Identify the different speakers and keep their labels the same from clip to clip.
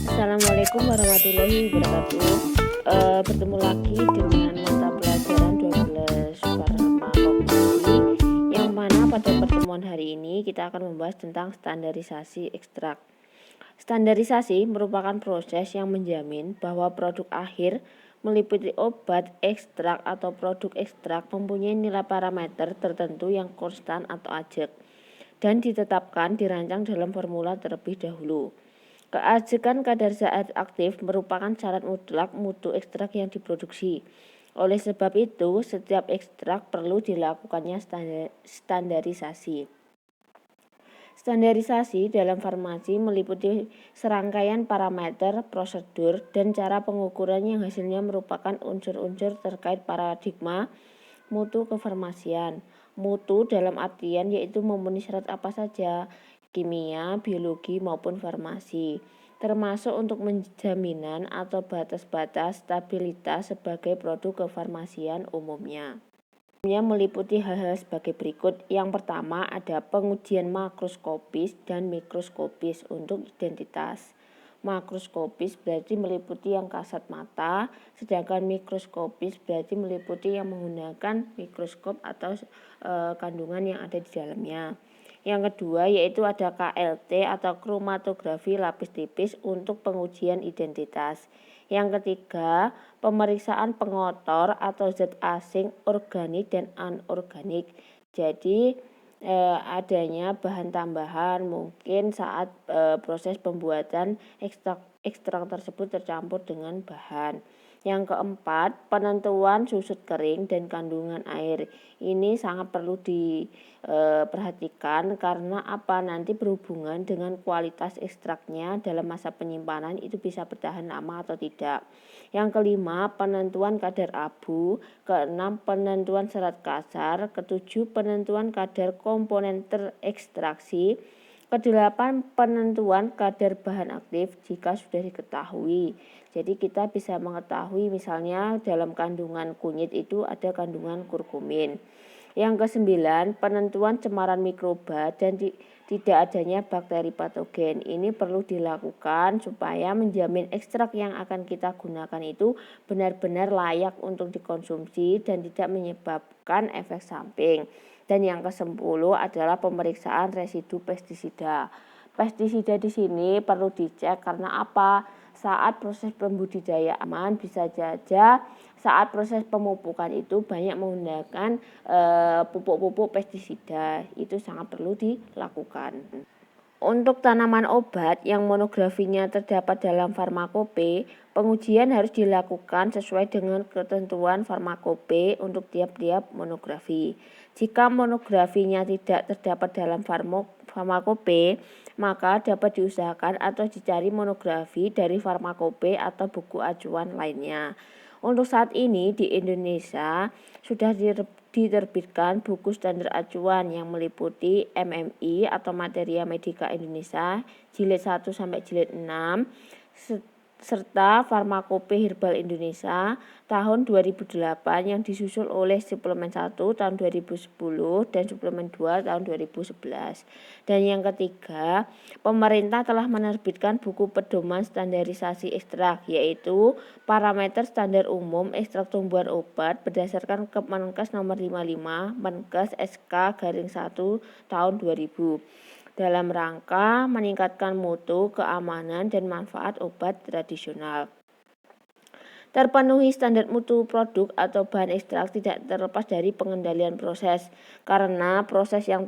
Speaker 1: Assalamualaikum warahmatullahi wabarakatuh. Bertemu lagi dengan mata pelajaran 12 farmakologi, yang mana pada pertemuan hari ini kita akan membahas tentang standarisasi ekstrak. Standarisasi merupakan proses yang menjamin bahwa produk akhir meliputi obat, ekstrak, atau produk ekstrak mempunyai nilai parameter tertentu yang konstan atau ajek dan ditetapkan dirancang dalam formula terlebih dahulu. Keajekan kadar zat aktif merupakan syarat mutlak mutu ekstrak yang diproduksi. Oleh sebab itu, setiap ekstrak perlu dilakukannya standarisasi. Standarisasi dalam farmasi meliputi serangkaian parameter, prosedur, dan cara pengukuran yang hasilnya merupakan unsur-unsur terkait paradigma mutu kefarmasian. Mutu dalam artian yaitu memenuhi syarat apa saja, kimia, biologi, maupun farmasi, termasuk untuk menjaminan atau batas-batas stabilitas sebagai produk kefarmasian umumnya. Meliputi hal-hal sebagai berikut. Yang pertama ada pengujian makroskopis dan mikroskopis untuk identitas. Makroskopis berarti meliputi yang kasat mata, sedangkan mikroskopis berarti meliputi yang menggunakan mikroskop atau kandungan yang ada di dalamnya. Yang kedua yaitu ada KLT atau kromatografi lapis tipis untuk pengujian identitas. Yang ketiga, pemeriksaan pengotor atau zat asing organik dan anorganik. Jadi adanya bahan tambahan mungkin saat proses pembuatan ekstrak tersebut tercampur dengan bahan. Yang keempat, penentuan susut kering dan kandungan air. Ini sangat perlu diperhatikan karena apa? Nanti berhubungan dengan kualitas ekstraknya dalam masa penyimpanan itu bisa bertahan lama atau tidak. Yang kelima, penentuan kadar abu. Keenam, penentuan serat kasar. Ketujuh, penentuan kadar komponen terekstraksi. Kedelapan, penentuan kadar bahan aktif jika sudah diketahui. Jadi kita bisa mengetahui misalnya dalam kandungan kunyit itu ada kandungan kurkumin. Yang kesembilan, penentuan cemaran mikroba dan tidak adanya bakteri patogen. Ini perlu dilakukan supaya menjamin ekstrak yang akan kita gunakan itu benar-benar layak untuk dikonsumsi dan tidak menyebabkan efek samping. Dan yang ke-10 adalah pemeriksaan residu pestisida. Pestisida di sini perlu dicek karena apa? Saat proses pembudidayaan aman bisa saja saat proses pemupukan itu banyak menggunakan pupuk-pupuk pestisida. Itu sangat perlu dilakukan. Untuk tanaman obat yang monografinya terdapat dalam farmakope, pengujian harus dilakukan sesuai dengan ketentuan farmakope untuk tiap-tiap monografi. Jika monografinya tidak terdapat dalam farmakope, maka dapat diusahakan atau dicari monografi dari farmakope atau buku acuan lainnya. Untuk saat ini di Indonesia sudah diterbitkan buku standar acuan yang meliputi MMI atau Materia Medica Indonesia jilid 1 sampai jilid 6 serta Farmakope Herbal Indonesia tahun 2008 yang disusul oleh Suplemen 1 tahun 2010 dan Suplemen 2 tahun 2011. Dan yang ketiga, pemerintah telah menerbitkan buku pedoman standarisasi ekstrak, yaitu parameter standar umum ekstrak tumbuhan obat berdasarkan Kemenkes nomor 55 Menkes SK-1 tahun 2000. Dalam rangka meningkatkan mutu, keamanan, dan manfaat obat tradisional. Terpenuhi standar mutu produk atau bahan ekstrak tidak terlepas dari pengendalian proses, karena proses yang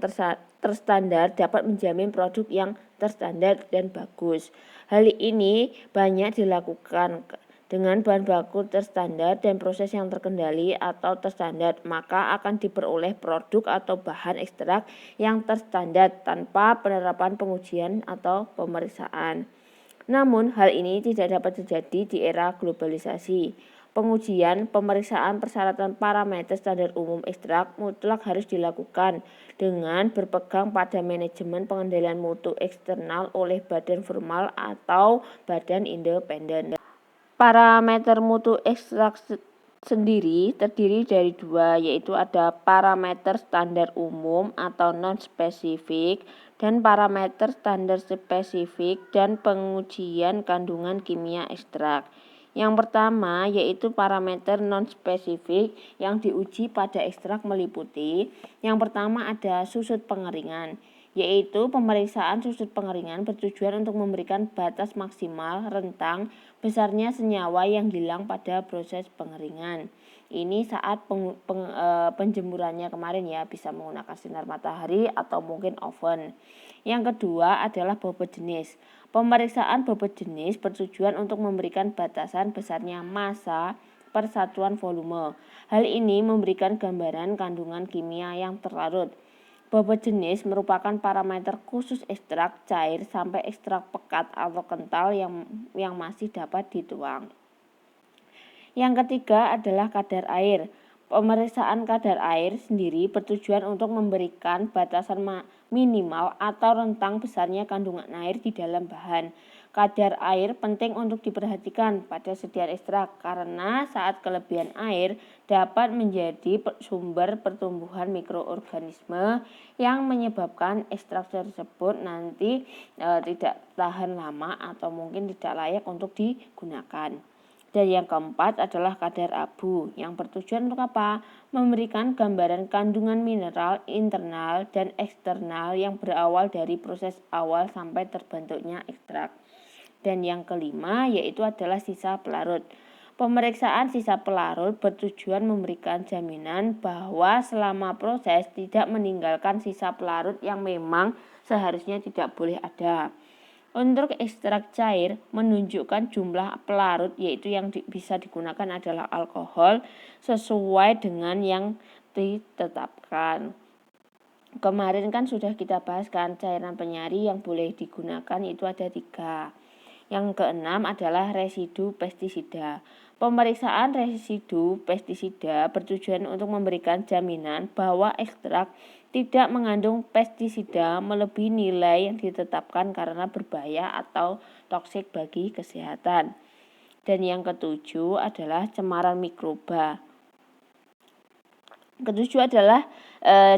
Speaker 1: terstandar dapat menjamin produk yang terstandar dan bagus. Hal ini banyak dilakukan dengan bahan baku terstandar dan proses yang terkendali atau terstandar, maka akan diperoleh produk atau bahan ekstrak yang terstandar tanpa penerapan pengujian atau pemeriksaan. Namun, hal ini tidak dapat terjadi di era globalisasi. Pengujian, pemeriksaan persyaratan parameter standar umum ekstrak mutlak harus dilakukan dengan berpegang pada manajemen pengendalian mutu eksternal oleh badan formal atau badan independen. Parameter mutu ekstrak sendiri terdiri dari dua, yaitu ada parameter standar umum atau non-spesifik dan parameter standar spesifik dan pengujian kandungan kimia ekstrak. Yang pertama yaitu parameter non-spesifik yang diuji pada ekstrak meliputi. Yang pertama ada susut pengeringan, yaitu pemeriksaan susut pengeringan bertujuan untuk memberikan batas maksimal rentang besarnya senyawa yang hilang pada proses pengeringan. Ini saat penjemurannya kemarin ya, bisa menggunakan sinar matahari atau mungkin oven. Yang kedua adalah bobot jenis. Pemeriksaan bobot jenis bertujuan untuk memberikan batasan besarnya massa per satuan volume. Hal ini memberikan gambaran kandungan kimia yang terlarut. Bobot jenis merupakan parameter khusus ekstrak cair sampai ekstrak pekat atau kental yang masih dapat dituang. Yang ketiga adalah kadar air. Pemeriksaan kadar air sendiri bertujuan untuk memberikan batasan minimal atau rentang besarnya kandungan air di dalam bahan. Kadar air penting untuk diperhatikan pada sediaan ekstrak karena saat kelebihan air dapat menjadi sumber pertumbuhan mikroorganisme yang menyebabkan ekstrak tersebut nanti tidak tahan lama atau mungkin tidak layak untuk digunakan. Dan yang keempat adalah kadar abu yang bertujuan untuk apa? Memberikan gambaran kandungan mineral internal dan eksternal yang berawal dari proses awal sampai terbentuknya ekstrak. Dan yang kelima yaitu adalah sisa pelarut. Pemeriksaan sisa pelarut bertujuan memberikan jaminan bahwa selama proses tidak meninggalkan sisa pelarut yang memang seharusnya tidak boleh ada. Untuk ekstrak cair menunjukkan jumlah pelarut yaitu yang bisa digunakan adalah alkohol sesuai dengan yang ditetapkan. Kemarin kan sudah kita bahas kan cairan penyari yang boleh digunakan itu ada 3. Yang keenam adalah residu pestisida. Pemeriksaan residu pestisida bertujuan untuk memberikan jaminan bahwa ekstrak tidak mengandung pestisida melebihi nilai yang ditetapkan karena berbahaya atau toksik bagi kesehatan. Dan yang ketujuh adalah cemaran mikroba. Ketujuh adalah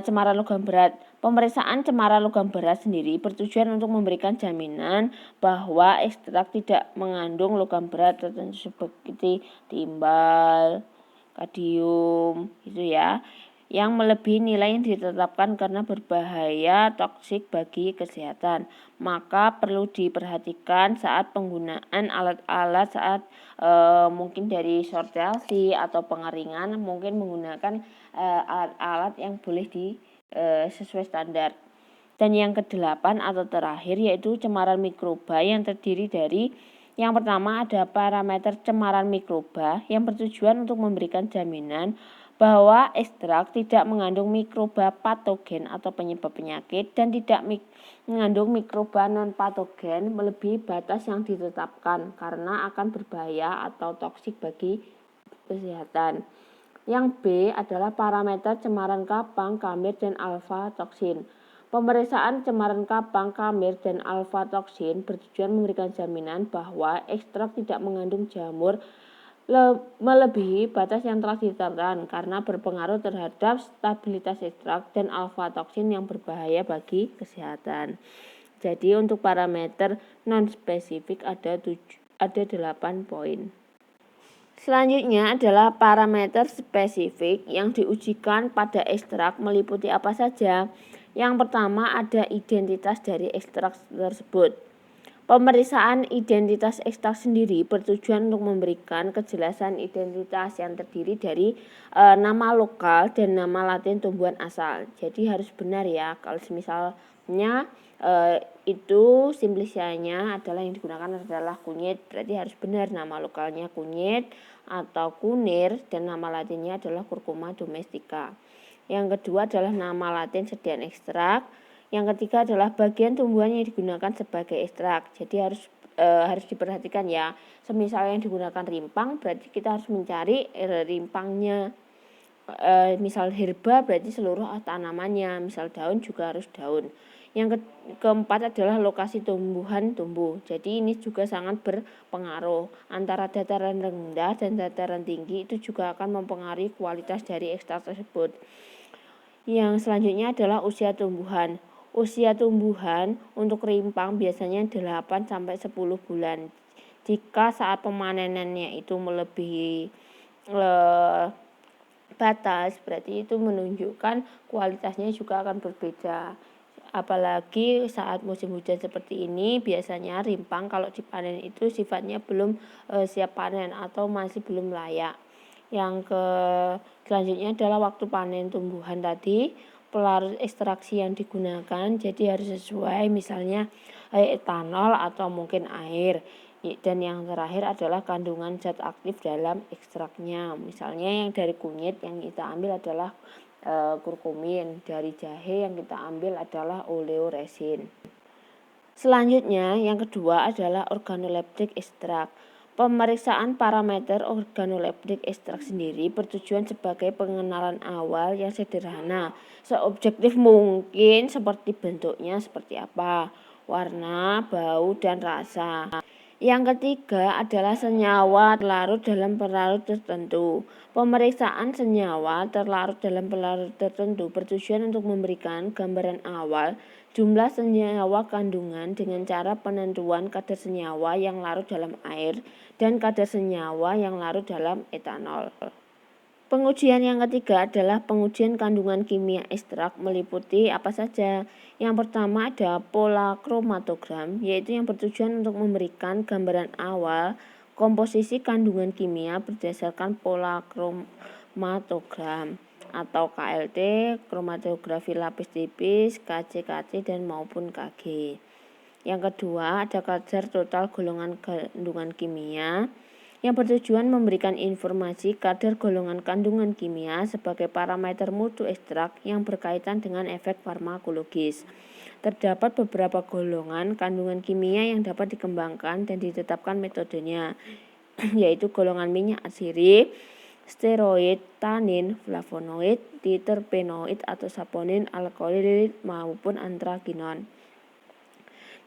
Speaker 1: cemaran logam berat. Pemeriksaan cemaran logam berat sendiri bertujuan untuk memberikan jaminan bahwa ekstrak tidak mengandung logam berat tertentu seperti timbal, kadium, gitu ya, yang melebihi nilai yang ditetapkan karena berbahaya toksik bagi kesehatan. Maka perlu diperhatikan saat penggunaan alat-alat saat mungkin dari sortelsi atau pengeringan, mungkin menggunakan alat-alat yang boleh sesuai standar. Dan yang kedelapan atau terakhir yaitu cemaran mikroba yang terdiri dari yang pertama ada parameter cemaran mikroba yang bertujuan untuk memberikan jaminan bahwa ekstrak tidak mengandung mikroba patogen atau penyebab penyakit dan tidak mengandung mikroba non-patogen melebihi batas yang ditetapkan karena akan berbahaya atau toksik bagi kesehatan. Yang B adalah parameter cemaran kapang, kamir, dan alfa toksin. Pemeriksaan cemaran kapang, kamir, dan alfa toksin bertujuan memberikan jaminan bahwa ekstrak tidak mengandung jamur melebihi batas yang telah ditetapkan karena berpengaruh terhadap stabilitas ekstrak dan alfa toksin yang berbahaya bagi kesehatan. Jadi untuk parameter non-spesifik ada 8 poin. Selanjutnya adalah parameter spesifik yang diujikan pada ekstrak meliputi apa saja. Yang pertama ada identitas dari ekstrak tersebut. Pemeriksaan identitas ekstrak sendiri bertujuan untuk memberikan kejelasan identitas yang terdiri dari nama lokal dan nama latin tumbuhan asal. Jadi harus benar ya, kalau misalnya itu simplicianya adalah yang digunakan adalah kunyit, berarti harus benar nama lokalnya kunyit atau kunir dan nama latinnya adalah curcuma domestica. Yang kedua adalah nama latin sediaan ekstrak. Yang ketiga adalah bagian tumbuhan yang digunakan sebagai ekstrak. Jadi harus diperhatikan ya. Semisal yang digunakan rimpang berarti kita harus mencari rimpangnya. Misal herba berarti seluruh tanamannya, misal daun juga harus daun. Yang keempat adalah lokasi tumbuhan tumbuh. Jadi ini juga sangat berpengaruh. Antara dataran rendah dan dataran tinggi itu juga akan mempengaruhi kualitas dari ekstrak tersebut. Yang selanjutnya adalah usia tumbuhan. Usia tumbuhan untuk rimpang biasanya 8-10 bulan. Jika saat pemanenannya itu melebihi batas, berarti itu menunjukkan kualitasnya juga akan berbeda. Apalagi saat musim hujan seperti ini, biasanya rimpang kalau dipanen itu sifatnya belum siap panen atau masih belum layak. Yang selanjutnya adalah waktu panen tumbuhan tadi, pelarut ekstraksi yang digunakan, jadi harus sesuai, misalnya etanol atau mungkin air. Dan yang terakhir adalah kandungan zat aktif dalam ekstraknya. Misalnya yang dari kunyit yang kita ambil adalah kurkumin, dari jahe yang kita ambil adalah oleoresin. Selanjutnya yang kedua adalah organoleptik ekstrak. Pemeriksaan parameter organoleptik ekstrak sendiri bertujuan sebagai pengenalan awal yang sederhana, seobjektif mungkin, seperti bentuknya seperti apa, warna, bau, dan rasa. Yang ketiga adalah senyawa terlarut dalam pelarut tertentu. Pemeriksaan senyawa terlarut dalam pelarut tertentu bertujuan untuk memberikan gambaran awal jumlah senyawa kandungan dengan cara penentuan kadar senyawa yang larut dalam air dan kadar senyawa yang larut dalam etanol. Pengujian yang ketiga adalah pengujian kandungan kimia ekstrak, meliputi apa saja. Yang pertama ada polakromatogram, yaitu yang bertujuan untuk memberikan gambaran awal komposisi kandungan kimia berdasarkan polakromatogram atau KLT, kromatografi lapis tipis, KC, dan maupun KG. Yang kedua ada kadar total golongan kandungan kimia, yang bertujuan memberikan informasi kadar golongan kandungan kimia sebagai parameter mutu ekstrak yang berkaitan dengan efek farmakologis. Terdapat beberapa golongan kandungan kimia yang dapat dikembangkan dan ditetapkan metodenya, yaitu golongan minyak atsirik, steroid, tanin, flavonoid, diterpenoid atau saponin, alkaloid maupun antrakinon.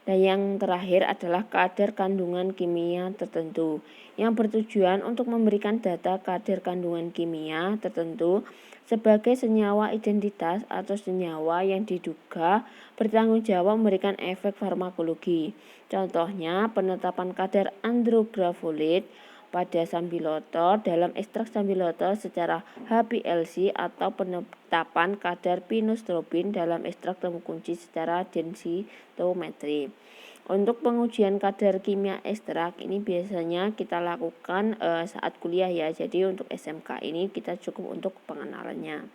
Speaker 1: Dan yang terakhir adalah kadar kandungan kimia tertentu, yang bertujuan untuk memberikan data kadar kandungan kimia tertentu sebagai senyawa identitas atau senyawa yang diduga bertanggung jawab memberikan efek farmakologi. Contohnya penetapan kadar andrografolit pada sambiloto dalam ekstrak sambiloto secara HPLC atau penetapan kadar pinostrobin dalam ekstrak temu kunci secara densitometri. Untuk pengujian kadar kimia ekstrak ini biasanya kita lakukan saat kuliah ya. Jadi untuk SMK ini kita cukup untuk pengenalannya.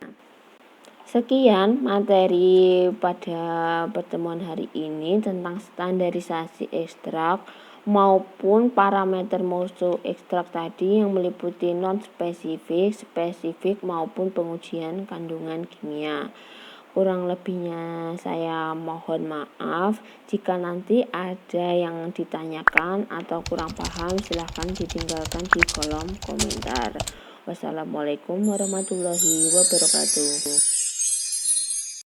Speaker 1: Sekian materi pada pertemuan hari ini tentang standarisasi ekstrak maupun parameter mutu ekstrak tadi yang meliputi non-spesifik, spesifik maupun pengujian kandungan kimia. Kurang lebihnya saya mohon maaf. Jika nanti ada yang ditanyakan atau kurang paham, silahkan ditinggalkan di kolom komentar. Wassalamualaikum warahmatullahi wabarakatuh.